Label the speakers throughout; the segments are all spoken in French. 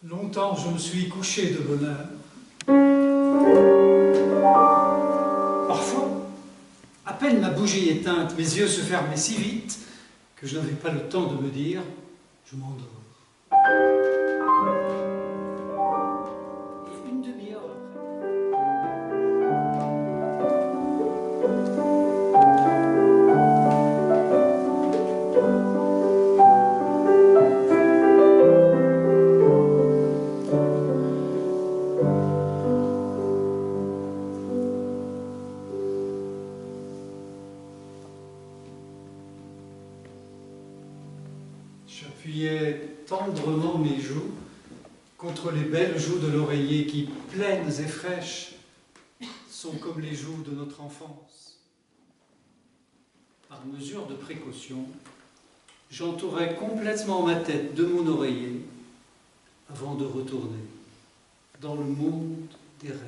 Speaker 1: Longtemps je me suis couché de bonne heure. Parfois, à peine ma bougie éteinte, mes yeux se fermaient si vite que je n'avais pas le temps de me dire « je m'endors ». Et une demi-heure j'appuyais tendrement mes joues contre les belles joues de l'oreiller qui, pleines et fraîches, sont comme les joues de notre enfance. Par mesure de précaution, j'entourais complètement ma tête de mon oreiller avant de retourner dans le monde des rêves.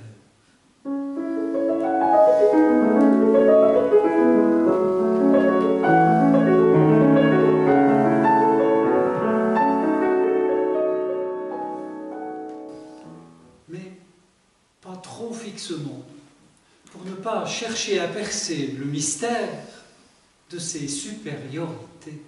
Speaker 1: Pas trop fixement, pour ne pas chercher à percer le mystère de ses supériorités.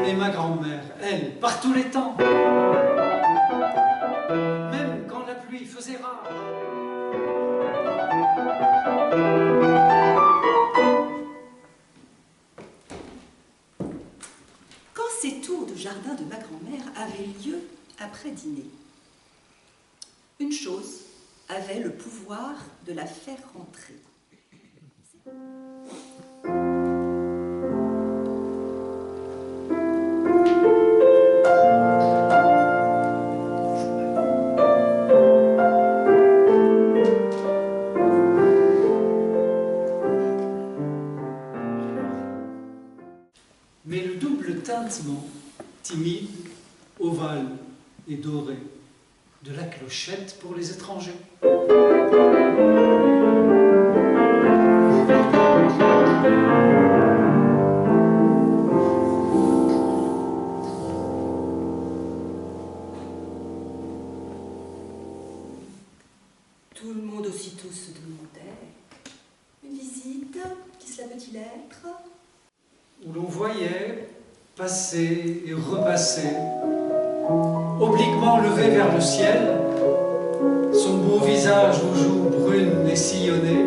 Speaker 1: Mais ma grand-mère, elle, par tous les temps, même quand la pluie faisait rare,
Speaker 2: ces tours de jardin de ma grand-mère avaient lieu après dîner. Une chose avait le pouvoir de la faire rentrer.
Speaker 1: Mais le double tintement, timide, ovale et doré, de la clochette pour les étrangers.
Speaker 2: Tout le monde aussitôt se demandait « Une visite, qui cela peut-il être ?»
Speaker 1: Où l'on voyait passer et repasser, obliquement levé vers le ciel, son beau visage aux joues brunes et sillonnées,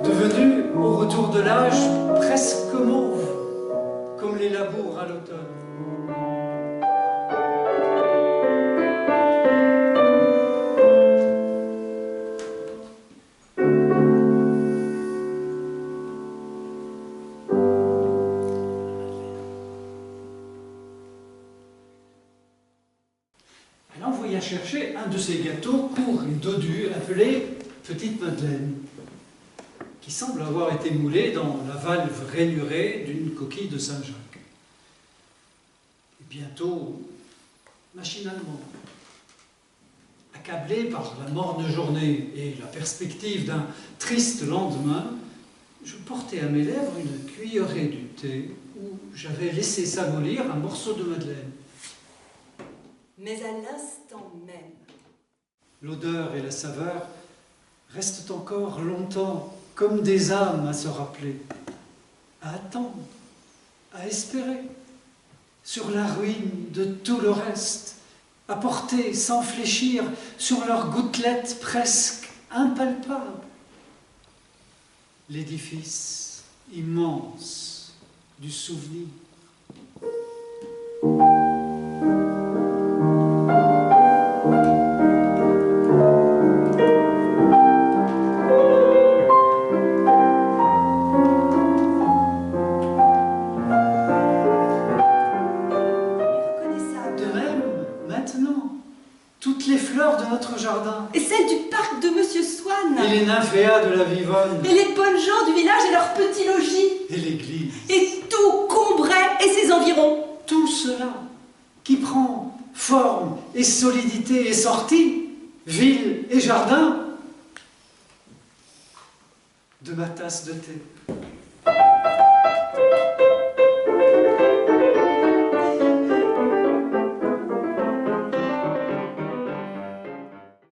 Speaker 1: devenu, au retour de l'âge, presque mauve, comme les labours à l'automne. Elle envoya chercher un de ces gâteaux courts et dodus appelés Petite Madeleine, qui semble avoir été moulé dans la valve rainurée d'une coquille de Saint-Jacques. Et bientôt, machinalement, accablé par la morne journée et la perspective d'un triste lendemain, je portais à mes lèvres une cuillerée du thé où j'avais laissé s'amollir un morceau de madeleine.
Speaker 2: Mais à l'instant même,
Speaker 1: l'odeur et la saveur restent encore longtemps comme des âmes à se rappeler, à attendre, à espérer, sur la ruine de tout le reste, à porter sans fléchir sur leurs gouttelettes presque impalpables l'édifice immense du souvenir. notre jardin,
Speaker 2: et celle du parc de Monsieur Swann,
Speaker 1: et les nymphéas de la Vivonne,
Speaker 2: et les bonnes gens du village et leurs petits logis,
Speaker 1: et l'église.
Speaker 2: et tout Combray et ses environs.
Speaker 1: Tout cela qui prend forme et solidité et sortie, ville et jardin, de ma tasse de thé.